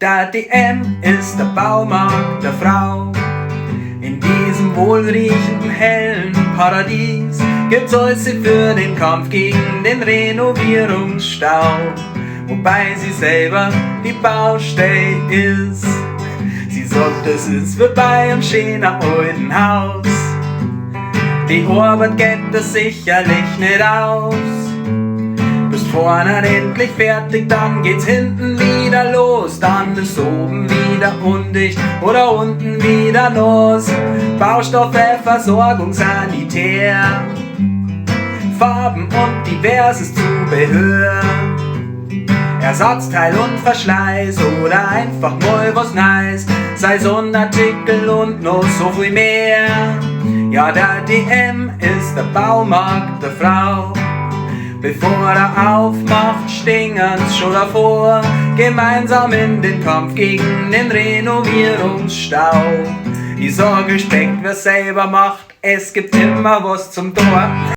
Der DM ist der Baumarkt der Frau. In diesem wohlriechenden, hellen Paradies gibt's alles für den Kampf gegen den Renovierungsstau. Wobei sie selber die Baustelle ist. Sie sagt, es ist vorbei und schön am alten Haus. Die Arbeit geht das sicherlich nicht aus. Bist vorne endlich fertig, dann geht's hinten wieder los. Dann ist oben wieder undicht oder unten wieder los. Baustoffe, Versorgung, Sanitär, Farben und diverses Zubehör, Ersatzteil und Verschleiß oder einfach mal was Neues, sei Sonderartikel und noch so viel mehr. Ja, der DM ist der Baumarkt der Frau. Bevor er aufmacht, stingen's schon davor, gemeinsam in den Kampf gegen den Renovierungsstau. Ich sag, Respekt, wer selber macht, es gibt immer was zum Tor.